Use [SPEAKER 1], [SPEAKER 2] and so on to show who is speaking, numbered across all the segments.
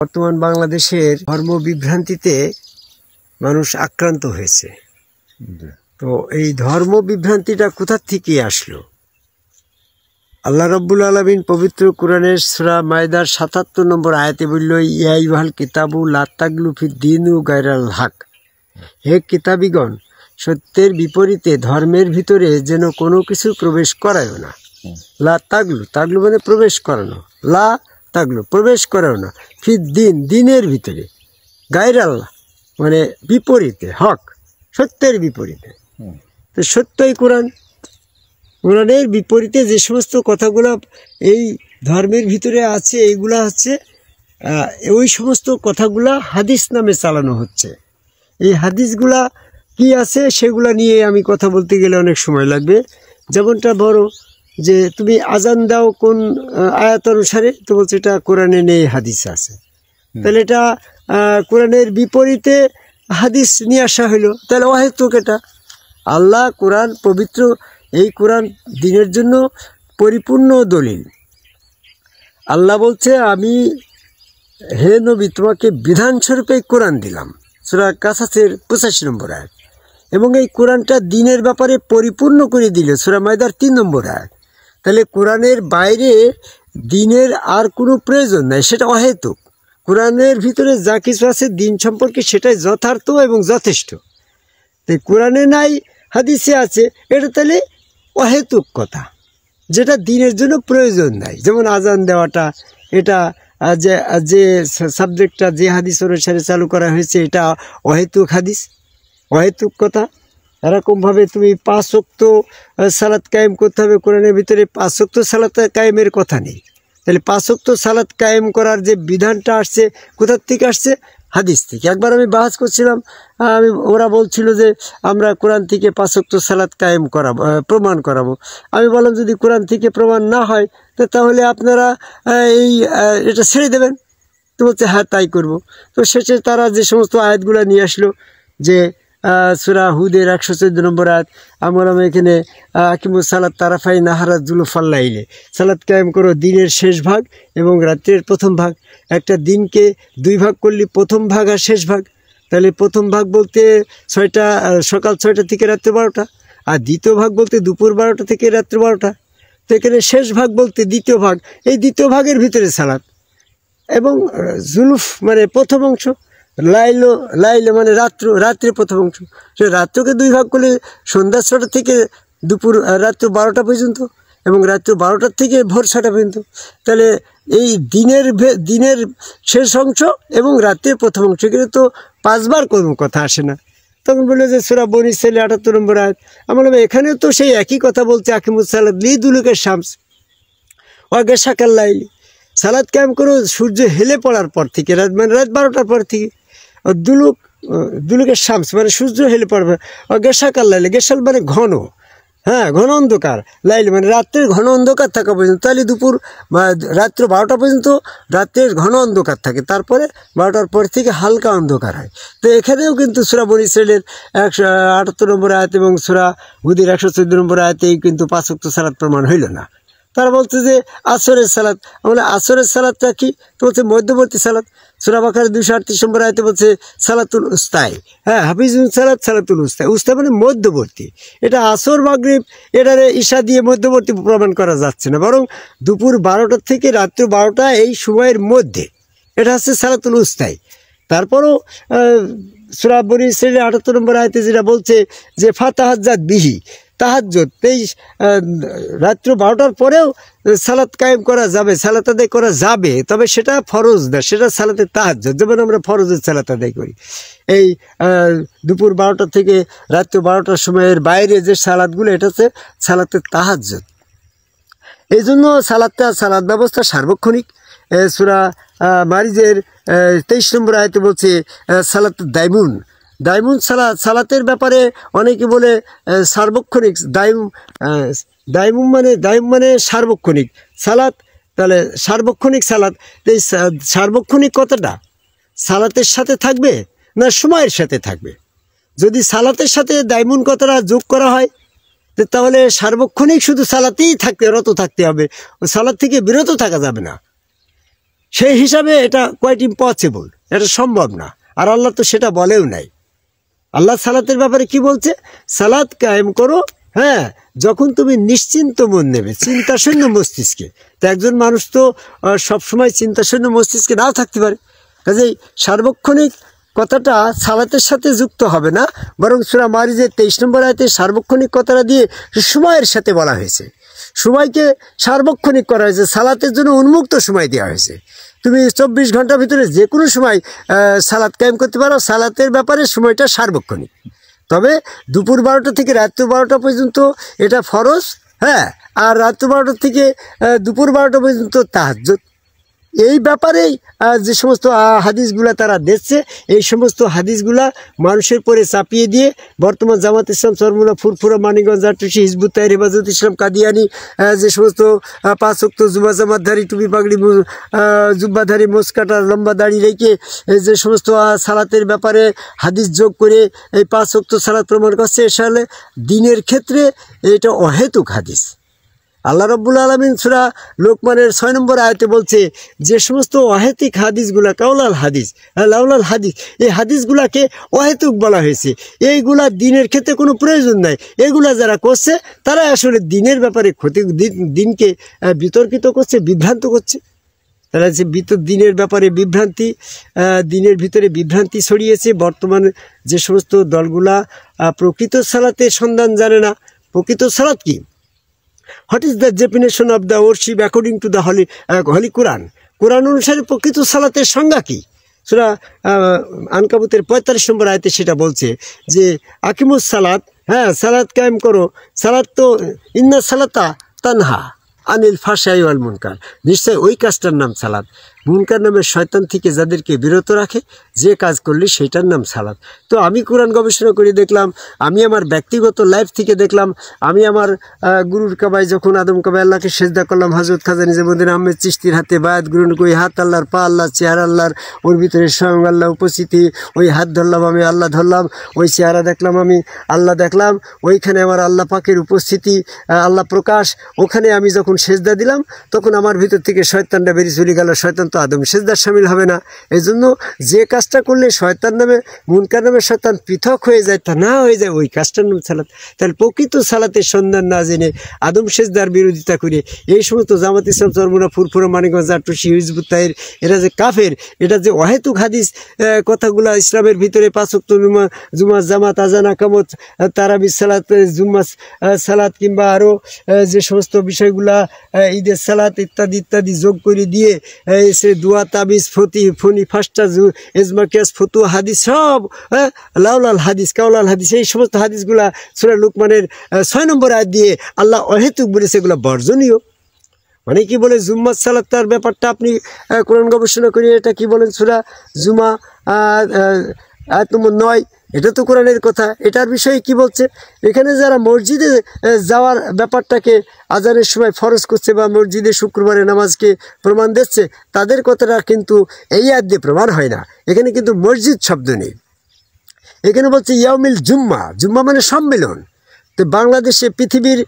[SPEAKER 1] বর্তমান বাংলাদেশের ধর্ম বিভ্রান্তিতে মানুষ আক্রান্ত হয়েছে। তো এই ধর্ম বিভ্রান্তিটা কোথা থেকে আসলো? আল্লাহ রাব্বুল আলামিন পবিত্র কোরআনের সূরা মায়দার ৭৭ নম্বর আয়াতে বলল, ইয়া আইয়ুহাল কিতাবু লা তাগলু ফিদ-দীনি গায়রাল হক। হে কিতাবীগণ, সত্যের বিপরীতে ধর্মের ভিতরে যেন কোনো কিছু প্রবেশ করায়ও না। লা তাগলু, তাগলু মানে প্রবেশ করানো, লা তাগলু প্রবেশ করাও না, ফিদ-দীন দিনের ভিতরে, গায়রাল মানে বিপরীতে, হক সত্যের বিপরীতে। তো সত্যই কোরআন, কোরআনের বিপরীতে যে সমস্ত কথাগুলো এই ধর্মের ভিতরে আছে এইগুলা হচ্ছে ওই সমস্ত কথাগুলা হাদিস নামে চালানো হচ্ছে। এই হাদিসগুলা কি আছে সেগুলা নিয়ে আমি কথা বলতে গেলে অনেক সময় লাগবে। যেমনটা বড় যে তুমি আজান দাও কোন আয়াত অনুসারে, তো বলছে এটা কোরআনে নেই, হাদিস আছে। তাহলে এটা কোরআনের বিপরীতে হাদিস নিয়ে আসা হইলো, তাহলে অহেতুক। এটা আল্লাহ কোরআন পবিত্র, এই কোরআন দিনের জন্য পরিপূর্ণ দলিল। আল্লাহ বলছে, আমি হে নবী তোমাকে বিধানস্বরূপে কোরআন দিলাম, সূরা কাসাসের 85 নম্বর আয়াত। এবং এই কোরআনটা দিনের ব্যাপারে পরিপূর্ণ করে দিল, সূরা মায়দার 3 নম্বর আয়াত। তাহলে কোরআনের বাইরে দিনের আর কোনো প্রয়োজন নাই, সেটা অহেতুক। কোরআনের ভিতরে যা কিছু আছে দিন সম্পর্কে সেটাই যথার্থ এবং যথেষ্ট। তাই কোরআনে নাই হাদিসে আছে, এটা তাহলে অহেতুক কথা, যেটা দিনের জন্য প্রয়োজন নাই। যেমন আজান দেওয়াটা, এটা যে সাবজেক্টটা যে হাদিস অনুসারে চালু করা হয়েছে এটা অহেতুক হাদিস, অহেতুক কথা। এরকমভাবে তুমি 5 ওয়াক্ত সালাত কায়েম করতে হবে, কোরআনের ভিতরে 5 ওয়াক্ত সালাত কায়েমের কথা নেই। তাহলে 5 ওয়াক্ত সালাত কায়েম করার যে বিধানটা আসছে কোথার থেকে আসছে? হাদিস থেকে। একবার আমি বাহাস করছিলাম, ওরা বলছিল যে আমরা কোরআন থেকে 5 ওয়াক্ত সালাত কায়েম করাবো, প্রমাণ করাবো। আমি বললাম যদি কোরআন থেকে প্রমাণ না হয় তাহলে আপনারা এটা ছেড়ে দেবেন। তো বলছে হ্যাঁ তাই করব। তো শেষে তারা যে সমস্ত আয়াতগুলো নিয়ে আসলো, যে সূরা হুদের 114 নম্বর আয়াত, আমরা এখানে আকিমুস সালাত তারাফাই নাহারা জুলুফাল লাইলে, সালাত কায়েম করো দিনের শেষ ভাগ এবং রাত্রের প্রথম ভাগ। একটা দিনকে 2 ভাগ করলে প্রথম ভাগ আর শেষ ভাগ। তাহলে প্রথম ভাগ বলতে সকাল 6টা থেকে রাত্রে 12টা, আর দ্বিতীয় ভাগ বলতে দুপুর 12টা থেকে রাত্রে 12টা। তো এখানে শেষ ভাগ বলতে দ্বিতীয় ভাগ, এই দ্বিতীয় ভাগের ভিতরে সালাত। এবং জুলুফ মানে প্রথম অংশ, লাইলো মানে রাত্রে প্রথম অংশ। সে রাত্রকে 2 ভাগ করলে সন্ধ্যা 6টা থেকে দুপুর রাত্র 12টা পর্যন্ত, এবং রাত্র 12টার থেকে ভোর 6টা পর্যন্ত। তাহলে এই দিনের শেষ অংশ এবং রাত্রের প্রথম অংশ, এখানে তো 5 বার কোনো কথা আসে না। তখন বললো যে সূরা বনী ইসরাঈল 78 নম্বর আয়াত। আমরা বললাম এখানেও তো সেই একই কথা বলছে, আকিমুস সালাত লিদুলুকি শামস ওয়া গাসাকাল লাইল, সালাত কায়েম করো সূর্য হেলে পড়ার পর থেকে, রাত 12টার পর থেকে। দুলুকের শামস মানে সূর্য হেলে পড়বে, গেসাকাল লাইলে, গেসাল মানে ঘন, হ্যাঁ ঘন অন্ধকার, লাইল মানে রাত্রের ঘন অন্ধকার থাকা পর্যন্ত। তাহলে দুপুর রাত্র 12টা পর্যন্ত রাত্রের ঘন অন্ধকার থাকে, তারপরে 12টার পর থেকে হালকা অন্ধকার হয়। তো এখানেও কিন্তু সূরা বনী ইসরাঈলের 178 নম্বর আয়াত এবং সূরা হুদের 114 নম্বর আয়াতেই কিন্তু 5 ওয়াক্ত সালাত প্রমাণ হইল না। তারা বলছে যে আসরের সালাত, আমরা আসরের সালাতটা কি? তো বলছে মধ্যবর্তী সালাত। সূরা বাকারা 238 নম্বর আয়াতে বলছে সালাতুল উস্তায়, হ্যাঁ হাফিজুন সালাত সালাতুল উস্তায়, উস্তা মানে মধ্যবর্তী। এটা আসর মাগরিব এটারে ঈশা দিয়ে মধ্যবর্তী প্রমাণ করা যাচ্ছে না, বরং দুপুর 12টা থেকে রাত্র 12টা এই সময়ের মধ্যে এটা হচ্ছে সালাতুল উস্তায়। তারপরও সূরা বনী ইসরাঈলের 78 নম্বর আয়াতে যেটা বলছে যে ফাতাহাজ্জাত বিহি, তাহাজ্জুদ, রাত্র 12টার পরেও সালাত কায়েম করা যাবে, সালাত আদায় করা যাবে, তবে সেটা ফরজ না, সেটা সালাতে তাহাজ্জুদ। যেমন আমরা ফরজের সালাত আদায় করি, এই দুপুর 12টা থেকে রাত্র 12টার সময়ের বাইরে যে সালাতগুলো, এটা হচ্ছে সালাতে তাহাজ্জুদ। এই জন্য সালাত ব্যবস্থা সার্বক্ষণিক। সূরা মারিজের 23 নম্বর আয়াতে বলছে সালাত দাইমুন সালাতের ব্যাপারে অনেকে বলে সার্বক্ষণিক, দাইম মানে সার্বক্ষণিক সালাত। তাহলে সার্বক্ষণিক সালাত, এই সার্বক্ষণিক কথাটা সালাতের সাথে থাকবে না সময়ের সাথে থাকবে? যদি সালাতের সাথে দাইমুন কথাটা যোগ করা হয় তাহলে সার্বক্ষণিক শুধু সালাতেই রত থাকতে হবে, সালাত থেকে বিরত থাকা যাবে না। সেই হিসাবে এটা কোয়াইট ইম্পসিবল, এটা সম্ভব না। আর আল্লাহ তো সেটা বলেও নাই। আল্লাহ সালাতের ব্যাপারে কি বলছে? সালাত কায়েম করো, হ্যাঁ, যখন তুমি নিশ্চিন্ত মন নেবে, চিন্তাশূন্য মস্তিষ্কে। তো একজন মানুষ তো সবসময় চিন্তাশূন্য মস্তিষ্কে নাও থাকতে পারে। কাজেই সার্বক্ষণিক কথাটা সালাতের সাথে যুক্ত হবে না, বরং সূরা মারিজের 23 নম্বর আয়াতে সার্বক্ষণিক কথাটা দিয়ে সময়ের সাথে বলা হয়েছে। সময়কে সার্বক্ষণিক করা হয়েছে, সালাতের জন্য উন্মুক্ত সময় দেওয়া হয়েছে। তুমি 24 ঘন্টার ভিতরে যে কোনো সময় সালাত কায়েম করতে পারো। সালাতের ব্যাপারে সময়টা সার্বক্ষণিক। তবে দুপুর 12টা থেকে রাত্র 12টা পর্যন্ত এটা ফরজ, হ্যাঁ, আর রাত্র 12টা থেকে দুপুর 12টা পর্যন্ত তাহাজ্জুদ। এই ব্যাপারেই যে সমস্ত হাদিসগুলা তারা দেখছে, এই সমস্ত হাদিসগুলা মানুষের পরে চাপিয়ে দিয়ে বর্তমান জামাত ইসলাম, চরমুনা, ফুরফুরা, মানিকগঞ্জ, আটুসি, হিজবুত তাহরির, হেফাজত ইসলাম, কাদিয়ানি, যে সমস্ত 5 ওয়াক্ত জুমা জামাতধারী, টুপি পাগড়ি, জুব্বাধারী, মোচকাটা, লম্বা দাড়ি রেখে যে সমস্ত সালাতের ব্যাপারে হাদিস যোগ করে এই 5 ওয়াক্ত সালাত প্রমাণ করছে, এসালে দিনের ক্ষেত্রে এটা অহেতুক হাদিস। আল্লাহ রাব্বুল আলামিন সূরা লোকমানের 6 নম্বর আয়াতে বলছে যে সমস্ত অহেতুক হাদিসগুলা কাউলাল হাদিস, লাউলাল হাদিস, এই হাদিসগুলাকে অহেতুক বলা হয়েছে। এইগুলা দিনের ক্ষেত্রে কোনো প্রয়োজন নাই। এগুলা যারা করছে তারা আসলে দিনের ব্যাপারে দিনকে বিতর্কিত করছে, বিভ্রান্ত করছে। তারা যে দিনের ব্যাপারে বিভ্রান্তি, দিনের ভিতরে বিভ্রান্তি ছড়িয়েছে। বর্তমানে যে সমস্ত দলগুলা প্রকৃত সালাতের সন্ধান জানে না। প্রকৃত সালাত কি? What is the definition of the worship according to the holy Quran? কোরআন অনুসারে প্রকৃত সালাতের সংজ্ঞা কি? সূরা আনকাবুতের 45 নম্বর আয়াতে সেটা বলছে যে আকিমুস সালাত, হ্যাঁ, সালাত কায়েম করো। সালাত তো ইন্না সালাতা তানহা আনিল ফাহশাই ওয়াল মুনকার, নিশ্চয় ওই কাজটার নাম সালাত। মুনকার নামের শয়তান থেকে যাদেরকে বিরত রাখে, যে কাজ করলে সেইটার নাম সালাত। তো আমি কোরআন গবেষণা করে দেখলাম, আমি আমার ব্যক্তিগত লাইফ থেকে দেখলাম, আমি আমার গুরুর কাবায় যখন আদম কাবায় আল্লাহকে সেজদা করলাম, হযরত খাজা নিজামুদ্দিন আহমেদ চিশতির হাতে বায়াত গ্রহণ করি, হাত আল্লাহর, পা আল্লাহর, চেহারা আল্লাহর, ওর ভিতরে স্বয়ং আল্লাহ উপস্থিতি। ওই হাত ধরলাম আমি, আল্লাহ ধরলাম, ওই চেহারা দেখলাম আমি, আল্লাহ দেখলাম, ওইখানে আমার আল্লাহ পাকের উপস্থিতি, আল্লাহ প্রকাশ। ওখানে আমি যখন সেজদা দিলাম তখন আমার ভিতর থেকে শয়তানটা বেরিয়ে চলে গেল। শয়তান তো আদম সেজদার শামিল হবে না। এই জন্য যে কাজটা করলে শয়তান নামে, মুনকার নামে শয়তান পৃথক হয়ে যায়, তা না হয়ে যায়, ওই কাজটার নাম সালাত। তাহলে প্রকৃত সালাতের সন্ধান না জেনে আদম সেজদার বিরোধিতা করে এই সমস্ত জামাত ইসলাম, চরমুনা, ফুরফুরা, মানিকগঞ্জ, আটুসি, হিজবুত তাহরির, এরা যে কাফের, এটা যে অহেতুক হাদিস কথাগুলা ইসলামের ভিতরে 5 ওয়াক্ত জুমা জামাত, আজান, আকামত, তারাবি সালাত, জুম্মা সালাত, কিংবা আরও যে সমস্ত বিষয়গুলা, ঈদের সালাত ইত্যাদি ইত্যাদি যোগ করে দিয়ে সে দোয়া, তাবিজ, ফনি, ফাস্টা, এজমা, কেস, ফতুয়া, হাদিস, সব লাউলাল হাদিস, কাউলাল হাদিস, এই সমস্ত হাদিসগুলা সূরা লুকমানের 6 নম্বর আয়াত দিয়ে আল্লাহ অহেতুক বলেছে, এগুলো বর্জনীয়। মানে কি বলে জুম্মাত সালাত, তার ব্যাপারটা আপনি কোরআন গবেষণা করি, এটা কি বলেন সূরা জুমা আয়াত নম্বর 9, এটা তো কোরআনের কথা। এটার বিষয়ে কি বলছে? এখানে যারা মসজিদে যাওয়ার ব্যাপারটাকে আজানের সময় ফরজ করছে বা মসজিদে শুক্রবারে নামাজকে প্রমাণ দিচ্ছে, তাদের কথাটা কিন্তু এই আয়াত দিয়ে প্রমাণ হয় না। এখানে কিন্তু মসজিদ শব্দ নেই। এখানে বলছে ইয়াউমিল জুম্মা, জুম্মা মানে সম্মেলন। তো বাংলাদেশে পৃথিবীর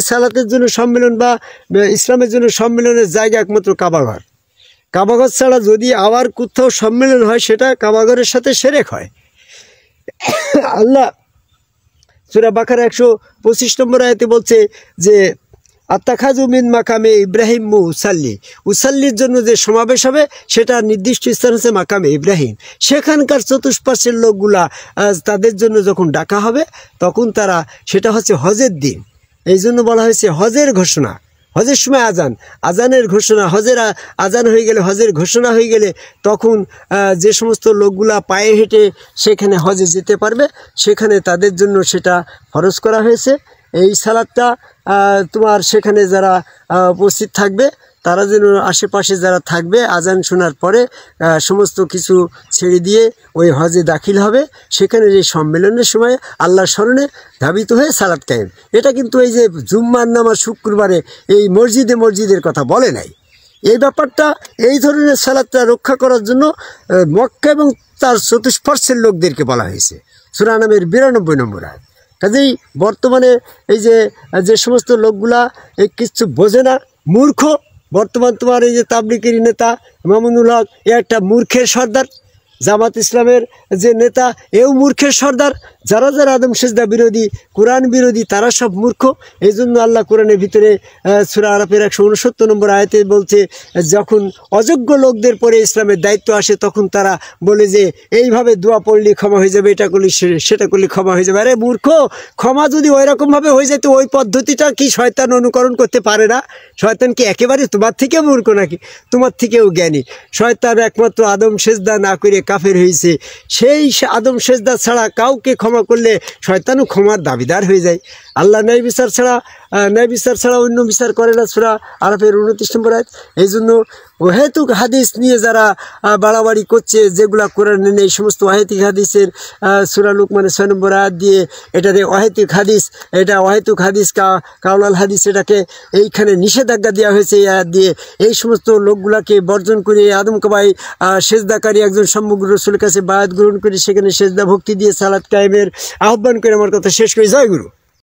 [SPEAKER 1] সালাতের জন্য সম্মেলন বা ইসলামের জন্য সম্মেলনের জায়গা একমাত্র কাবাঘর। কাবাঘর ছাড়া যদি আবার কোথাও সম্মেলন হয়, সেটা কাবাঘরের সাথে শিরক হয়। আল্লাহ সূরা বাকারা 125 নম্বর আয়াতে বলছে যে আত্তাখাযু মিন মাকামে ইব্রাহিম উসাল্লির জন্য যে সমাবেশ হবে সেটা নির্দিষ্ট স্থান হচ্ছে মাকামে ইব্রাহিম। সেখানকার চতুষ্পার্শ্বের লোকগুলা তাদের জন্য যখন ডাকা হবে তখন তারা, সেটা হচ্ছে হজের দিন, এই জন্য বলা হয়েছে হজের ঘোষণা। হজের সময় আজানের ঘোষণা, আজান হয়ে গেলে, হজের ঘোষণা হয়ে গেলে তখন যে সমস্ত লোকগুলা পায়ে হেঁটে সেখানে হজে যেতে পারবে, সেখানে তাদের জন্য সেটা ফরজ করা হয়েছে। এই সালাতটা তোমার সেখানে যারা উপস্থিত থাকবে, তারা যেন আশেপাশে যারা থাকবে আজান শোনার পরে সমস্ত কিছু ছেড়ে দিয়ে ওই হজে দাখিল হবে। সেখানে এই সম্মেলনের সময় আল্লাহর স্মরণে ধাবিত হয়ে সালাত কায়েম। এটা কিন্তু এই যে জুম্মার নামাজ শুক্রবারে এই মসজিদের কথা বলে নাই। এই ব্যাপারটা, এই ধরনের সালাতটা রক্ষা করার জন্য মক্কা এবং তার চতুষ্পার্শ্বের লোকদেরকে বলা হয়েছে। সূরা নামের 92 নম্বর আয়াত। কাজেই বর্তমানে এই যে সমস্ত লোকগুলা এই কিছু বোঝে না, মূর্খ, বর্তমান তোমার এই যে তাবলিগের নেতা মামুনুল হক এ একটা মূর্খের সর্দার, জামাত ইসলামের যে নেতা এও মূর্খের সর্দার, যারা যারা আদম সেজদা বিরোধী কোরআন বিরোধী তারা সব মূর্খ। এই জন্য আল্লাহ কোরআনের ভিতরে সূরা আরাফের 169 নম্বর আয়াতে বলছে, যখন অযোগ্য লোকদের পরে ইসলামের দায়িত্ব আসে তখন তারা বলে যে এইভাবে দোয়া পড়লে ক্ষমা হয়ে যাবে, এটা করলে সেটা করলে ক্ষমা হয়ে যাবে। আরে মূর্খ, ক্ষমা যদি ওই রকমভাবে হয়ে যেত ওই পদ্ধতিটা কি শয়তান অনুকরণ করতে পারে না? শয়তান কি একেবারে তোমার থেকে মূর্খ নাকি? তোমার থেকেও জ্ঞানী। শয়তান একমাত্র আদম সেজদা না করে কাফের হয়েছে, সেই আদম সেজদা ছাড়া কাউকে ক্ষমা করলে শয়তানও ক্ষমার দাবিদার হয়ে যায়। আল্লাহ ন্যায় বিচার ছাড়া অন্য বিচার করে না, সূরা আরাফের 29 নম্বর আয়াত। এই জন্য অহেতুক হাদিস নিয়ে যারা বাড়াবাড়ি করছে, যেগুলা কোরআনে নেই, এই সমস্ত অহেতুক হাদিসের সূরা লুকমানের 6 নম্বর আয়াত দিয়ে এটাতে অহেতুক হাদিস, এটা অহেতুক হাদিস কাউলাল হাদিস, এটাকে এইখানে নিষেধাজ্ঞা দেওয়া হয়েছে এই আয়াত দিয়ে। এই সমস্ত লোকগুলাকে বর্জন করে আদম কাবাই সেজদাকারী একজন সম্মুখ রসুলের কাছে বায়াত গ্রহণ করে সেখানে সেজদা ভক্তি দিয়ে সালাত কায়েমের আহ্বান করে আমার কথা শেষ করি। জয় গুরু।